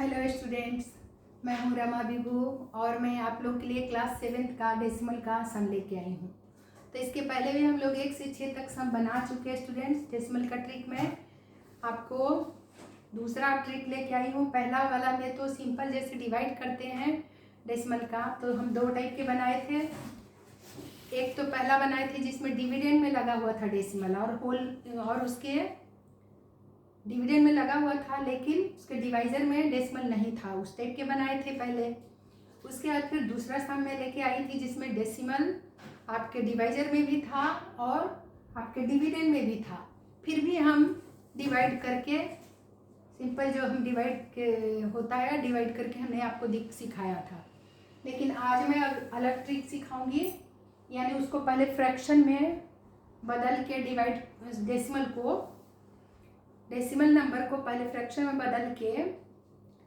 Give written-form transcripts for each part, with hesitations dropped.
Hello students, मैं हूं रमा विभू और मैं आप लोग के लिए क्लास 7th का डेसिमल का सम लेके आई हूं। तो इसके पहले भी हम लोग 1 से 6 तक सम बना चुके हैं स्टूडेंट्स। डेसिमल का ट्रिक में आपको दूसरा ट्रिक लेके आई हूं। पहला वाला में तो सिंपल जैसे डिवाइड करते हैं डेसिमल का, तो हम 2 टाइप के बनाए थे। एक तो पहला बनाए थे जिसमें डिविडेंड में लगा हुआ था डेसिमल और होल, और उसके डिविडेंड में लगा हुआ था लेकिन उसके डिवाइजर में डेसिमल नहीं था। उस टाइप के बनाए थे पहले। उसके बाद फिर दूसरा सम में लेके आई थी जिसमें डेसिमल आपके डिवाइजर में भी था और आपके डिविडेंड में भी था। फिर भी हम डिवाइड करके, सिंपल जो हम डिवाइड होता है, डिवाइड करके हमने आपको सिखाया था। लेकिन आज मैं अलग ट्रिक सिखाऊंगी, यानी उसको पहले फ्रैक्शन में बदल के डेसिमल नंबर को पहले फ्रैक्शन में बदल के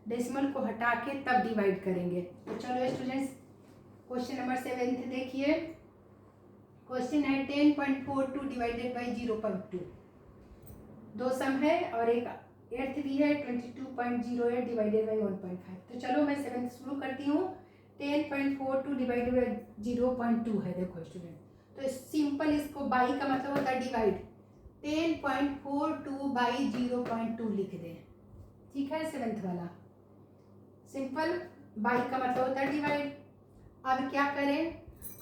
डेसिमल को हटा के तब डिवाइड करेंगे। तो चलो स्टूडेंट्स, क्वेश्चन नंबर 7 देखिए। क्वेश्चन है 10.42 डिवाइडेड बाई 0.2। 2 सम है और एक 8th भी है, 22.08 डिवाइडेड बाई 1.5। तो चलो मैं 7th शुरू करती हूँ। 10.42 डिवाइडेड बाई 0.2 है। देखो स्टूडेंट, तो सिंपल इसको बाई का मतलब होता है डिवाइड। 10.42 बाई 0.2 लिख दें, ठीक है। 7th वाला सिंपल बाई का मतलब होता है डिवाइड। अब क्या करें,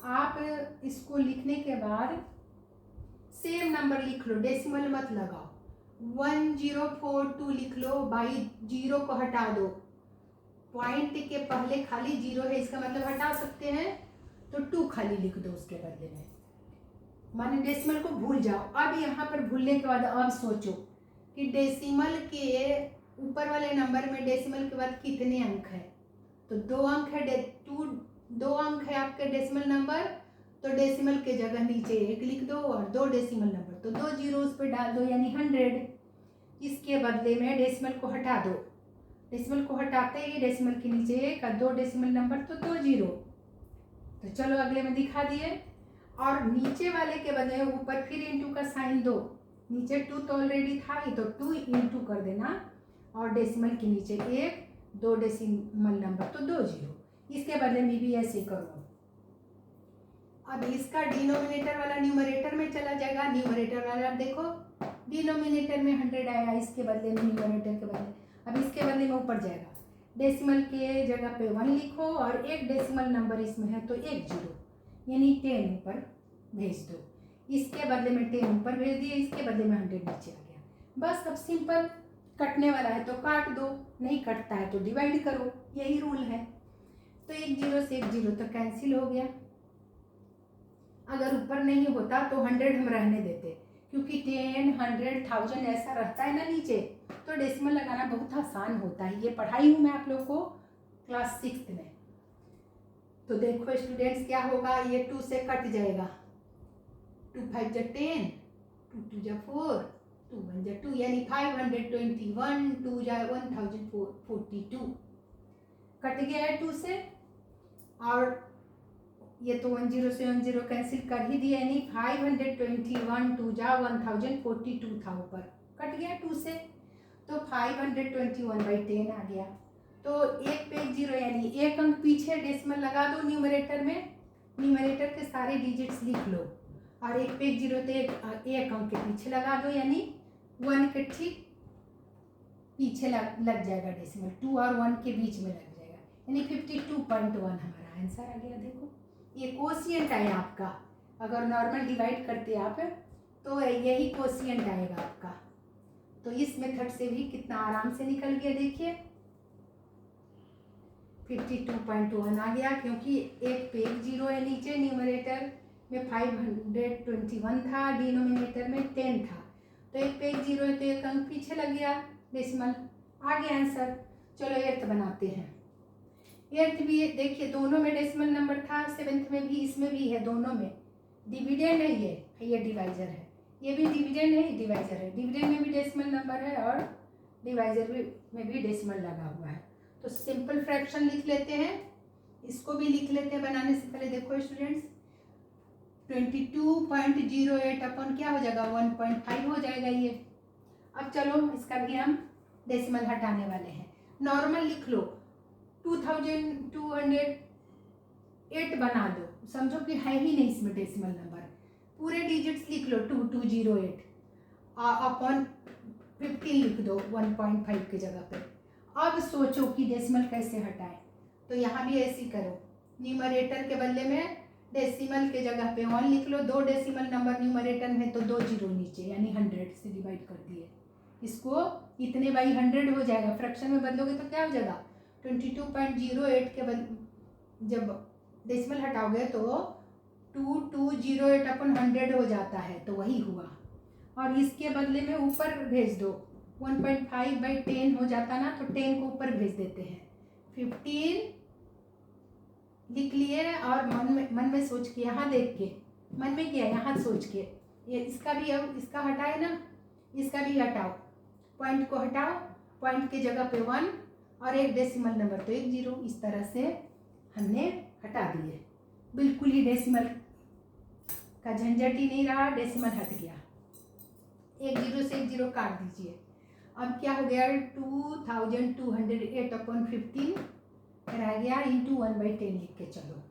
आप इसको लिखने के बाद सेम नंबर लिख लो, डेसिमल मत लगाओ। 1042 लिख लो, बाई 0 को हटा दो। पॉइंट के पहले खाली 0 है, इसका मतलब हटा सकते हैं, तो 2 खाली लिख दो उसके बदले में। माने डेसिमल को भूल जाओ। अब यहाँ पर भूलने के बाद अब सोचो कि डेसिमल के ऊपर वाले नंबर में डेसिमल के बाद कितने अंक है। तो 2 अंक है, 2 अंक है आपके डेसिमल नंबर। तो डेसिमल के जगह नीचे 1 लिख दो और 2 डेसिमल नंबर, तो 2 जीरो उस पर डाल दो, यानी 100। इसके बदले में डेसिमल को हटा दो। डेसिमल को हटाते ही डेसिमल के नीचे 1 और 2 डेसिमल नंबर, तो 2 जीरो। तो चलो अगले में दिखा दिए। और नीचे वाले के बदले ऊपर फिर इंटू का साइन दो। नीचे 2 तो ऑलरेडी था ही, तो 2 इंटू कर देना और डेसिमल के नीचे 1, 2 डेसिमल नंबर, तो 2 जीरो। इसके बदले में भी ऐसे करो। अब इसका डिनोमिनेटर वाला न्यूमरेटर में चला जाएगा। न्यूमरेटर वाला देखो, डिनोमिनेटर में 100 आया, इसके बदले में न्यूमरेटर के बदले। अब इसके बदले में ऊपर जाएगा, डेसिमल के जगह पे 1 लिखो और 1 डेसिमल नंबर इसमें है, तो 1 जीरो, यानी 10 ऊपर भेज दो। इसके बदले में 10 ऊपर भेज दिए, इसके बदले में 100 नीचे आ गया। बस अब सिंपल, कटने वाला है तो काट दो, नहीं कटता है तो डिवाइड करो, यही रूल है। तो 1 जीरो से 1 जीरो तो कैंसिल हो गया। अगर ऊपर नहीं होता तो 100 हम रहने देते, क्योंकि 10, 100, 1000 ऐसा रहता है ना नीचे, तो डेसिमल लगाना बहुत आसान होता है। ये पढ़ाई हूँ मैं आप लोग को क्लास 6th में। तो देखो स्टूडेंट्स, क्या होगा, ये 2 से कट जाएगा। 2 5 जा 10, 2 2 जा 4, 2 1 जा 2, यानी 521, 2 जा 1042 कट गया है 2 से। और ये तो 1 जीरो से 1 जीरो कैंसिल कर ही दिया, यानी 521, 2 जा 1042 था, ऊपर कट गया 2 से, तो 521/10 आ गया। तो 1 पे 1 जीरो, यानी 1 अंक पीछे डेसिमल लगा दो न्यूमरेटर में। न्यूमरेटर के सारे डिजिट्स लिख लो और 1 पे 1 जीरो तो 1 अंक के पीछे लगा दो, यानी 1 के ठीक पीछे लग जाएगा डेसिमल। 2 और 1 के बीच में लग जाएगा, यानी 52.1 हमारा आंसर आ गया। देखो, ये कोशिएंट है आपका। अगर नॉर्मल डिवाइड करते आप तो यही कोशिएंट आएगा आपका। तो इस मेथड से भी कितना आराम से निकल गया, देखिए 52.1 आ गया, क्योंकि 1 पे 1 जीरो है नीचे। न्यूमरेटर में 521 था, डिनोमिनेटर में 10 था, तो 1 पे 1 जीरो है तो 1 अंक पीछे लग गया डेसिमल, आ गया आंसर। चलो 8th बनाते हैं। 8th भी देखिए, दोनों में डेसिमल नंबर था, 7th में भी, इसमें भी है, दोनों में डिविडेंड है। ये डिवाइजर है, ये भी डिविडेंड है, डिवाइजर है। डिविडेंड में भी डेसिमल नंबर है और डिवाइजर में भी डेसिमल लगा हुआ है। तो सिंपल फ्रैक्शन लिख लेते हैं, इसको भी लिख लेते हैं बनाने से पहले। देखो स्टूडेंट्स, 22.08 अपन क्या हो जाएगा, 1.5 हो जाएगा ये। अब चलो इसका भी हम डेसिमल हटाने वाले हैं। नॉर्मल लिख लो, 2208 बना दो, समझो कि है ही नहीं इसमें डेसिमल नंबर, पूरे डिजिट्स लिख लो 2208 अपॉन 15 लिख दो 1.5 की जगह पे। अब सोचो कि डेसिमल कैसे हटाएं, तो यहाँ भी ऐसे ही करो, न्यूमरेटर के बदले में डेसिमल के जगह पे 1 लिख लो, 2 डेसिमल नंबर न्यूमरेटर में तो 2 जीरो नीचे, यानी 100 से डिवाइड कर दिए, इसको इतने बाई 100 हो जाएगा, फ्रैक्शन में बदलोगे तो क्या हो जाएगा 22.08 के जब डेसिमल हटाओगे तो 2208 अपन 100 हो जाता है, तो वही हुआ। और इसके बदले में ऊपर भेज दो, 1.5/10 हो जाता ना, तो 10 को ऊपर भेज देते हैं, 15 लिख लिए, और मन में सोच के, यहाँ देख के, मन में किया, यहाँ सोच के, ये इसका भी, अब इसका हटाए ना, इसका भी हटाओ, पॉइंट को हटाओ, पॉइंट के जगह पे 1 और एक डेसिमल नंबर तो 1 जीरो, इस तरह से हमने हटा दिए, बिल्कुल ही डेसिमल का झंझट ही नहीं रहा, डेसिमल हट गया, 1 जीरो से 1 जीरो काट दीजिए। अब क्या हो गया 2208 अपॉन 15 रह गया, इंटू 1/10 लिख के चलो।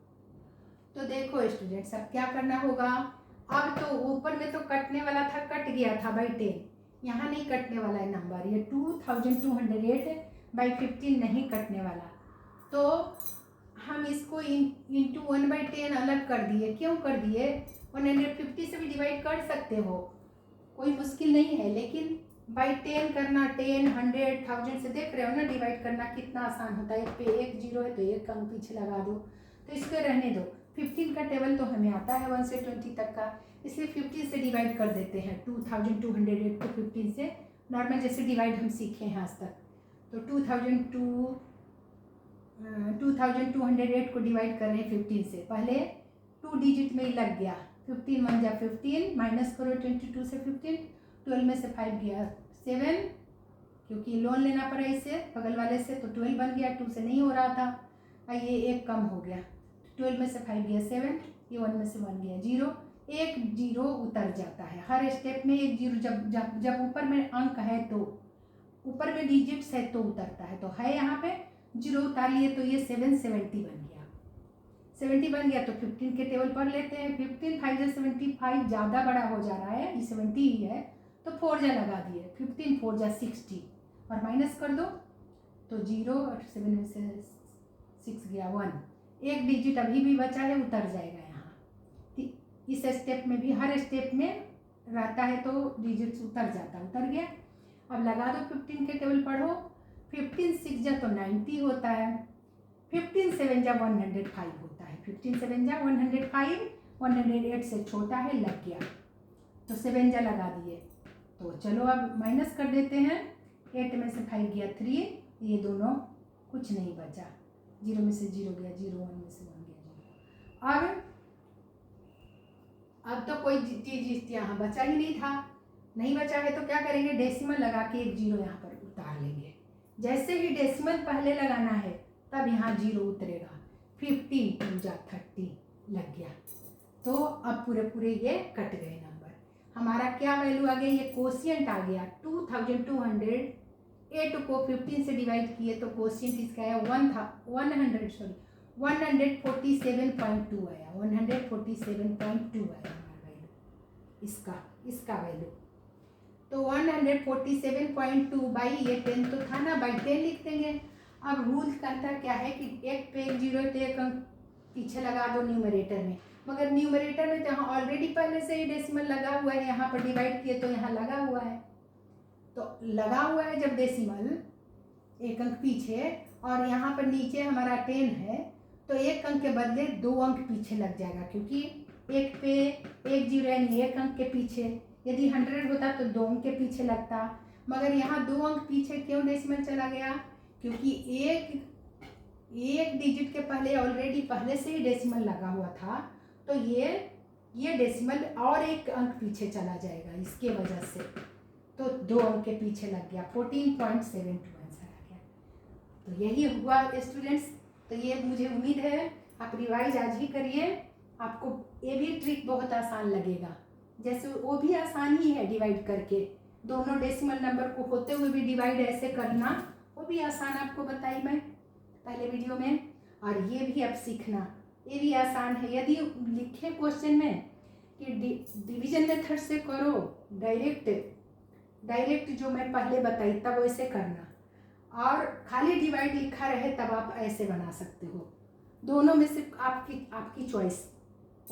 तो देखो स्टूडेंट्स, अब क्या करना होगा, अब तो ऊपर में तो कटने वाला था, कट गया था बाई 10, यहाँ नहीं कटने वाला है नंबर, ये 2208/15 नहीं कटने वाला, तो हम इसको इंटू 1/10 अलग कर दिए। क्यों कर दिए, 150 से भी डिवाइड कर सकते हो, कोई मुश्किल नहीं है, लेकिन बाई 10 करना, 10, 100, 1000 से देख रहे हो ना डिवाइड करना कितना आसान होता है, एक पे 1 जीरो है तो 1 अंक पीछे लगा दो, तो इसको रहने दो। 15 का टेबल तो हमें आता है 1 से 20 तक का, इसलिए 15 से डिवाइड कर देते हैं, 2208 को 15 से, नॉर्मल जैसे डिवाइड हम सीखे हैं आज तक, तो 2208 को डिवाइड कर रहे हैं 15 से, पहले 2 डिजिट में ही लग गया, 15 1 जा 15, माइनस करो 22 से 15, 12 में से 5 गया 7, क्योंकि लोन लेना पड़ा इससे बगल वाले से, तो 12 बन गया, 2 से नहीं हो रहा था, ये एक कम हो गया, 12 में से 5 गया 7, ये 1 में से 1 गया 0, 1 जीरो उतर जाता है हर स्टेप में, 1 जीरो जब ऊपर में अंक है तो, ऊपर में डिजिट्स है तो उतरता है, तो है यहाँ पे जीरो उतार लिए, तो ये 770 बन गया, 70 बन गया, तो 15 के टेबल पर लेते हैं, 15 5 जा 75 ज़्यादा बड़ा हो जा रहा है, ये 70 ही है, तो 4 जा लगा दिए, 15 4 जा 60 और माइनस कर दो, तो 0 और 7 में से 6 गया 1, एक डिजिट अभी भी बचा है, उतर जाएगा यहाँ, इस स्टेप में भी, हर स्टेप में रहता है तो डिजिट्स उतर जाता, उतर गया। अब लगा दो 15 के टेबल पढ़ो, 15 6 जा तो 90 होता है, 15 7 जा 105 होता है, 15 7 जा 105, 108 से छोटा है, लग गया, तो 7 जा लगा दिए, तो चलो अब माइनस कर देते हैं, 8 में से 5 गया 3, ये दोनों कुछ नहीं बचा, 0 में से 0 गया 0, 1 में से 1 गया 0, अब तो कोई चीज यहाँ बचा ही नहीं था, नहीं बचा है तो क्या करेंगे, डेसिमल लगा के 1 जीरो यहाँ पर उतार लेंगे, जैसे ही डेसिमल पहले लगाना है तब यहाँ 0 उतरेगा, 15 2 जा 30 लग गया, तो अब पूरे ये कट गए नंबर, हमारा क्या वैल्यू आ गया, ये कोशिएंट आ गया, 2208 को 15 से डिवाइड किए तो कोशिएंट इसका आया 147.2 आया, 147.2 आया हमारा वैल्यू, इसका वैल्यू, तो 147.2 बाई ये 10 तो था ना, बाई 10 लिख देंगे। अब रूल कहता क्या है कि एक पे 1 जीरो तो 1 अंक पीछे लगा दो न्यूमरेटर में, मगर न्यूमरेटर में तो यहाँ ऑलरेडी पहले से ही डेसिमल लगा हुआ है, यहाँ पर डिवाइड किए तो यहाँ लगा हुआ है, तो लगा हुआ है जब डेसिमल 1 अंक पीछे, और यहाँ पर नीचे हमारा 10 है, तो 1 अंक के बदले 2 अंक पीछे लग जाएगा, क्योंकि एक पे 1 जीरो यानी 1 अंक के पीछे, यदि 100 होता तो 2 अंक के पीछे लगता, मगर यहाँ 2 अंक पीछे क्यों डेसिमल चला गया, क्योंकि एक डिजिट के पहले ऑलरेडी पहले से ही डेसिमल लगा हुआ था, तो ये डेसिमल और 1 अंक पीछे चला जाएगा, इसके वजह से तो 2 अंक के पीछे लग गया, 14.72 आंसर आ गया। तो यही हुआ स्टूडेंट्स, तो ये मुझे उम्मीद है आप रिवाइज आज ही करिए, आपको ये भी ट्रिक बहुत आसान लगेगा, जैसे वो भी आसान ही है डिवाइड करके, दोनों डेसिमल नंबर को होते हुए भी डिवाइड ऐसे करना वो भी आसान आपको बताई मैं पहले वीडियो में। और ये भी अब सीखना, ये भी आसान है। यदि लिखे क्वेश्चन में कि डिवीजन मेथड से करो, डायरेक्ट जो मैं पहले बताई तब वैसे करना, और खाली डिवाइड लिखा रहे तब आप ऐसे बना सकते हो। दोनों में से आपकी चॉइस,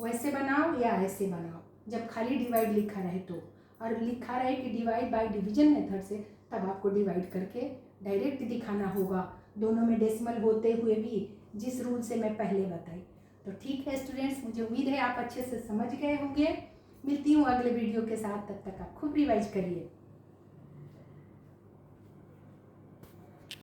वैसे बनाओ या ऐसे बनाओ जब खाली डिवाइड लिखा रहे तो। और लिखा रहे कि डिवाइड बाय डिवीजन मेथड से, तब आपको डिवाइड करके डायरेक्ट दिखाना होगा, दोनों में डेसिमल होते हुए भी, जिस रूल से मैं पहले बताई। तो ठीक है स्टूडेंट्स, मुझे उम्मीद है आप अच्छे से समझ गए होंगे। मिलती हूँ अगले वीडियो के साथ, तब तक आप खूब रिवाइज करिए।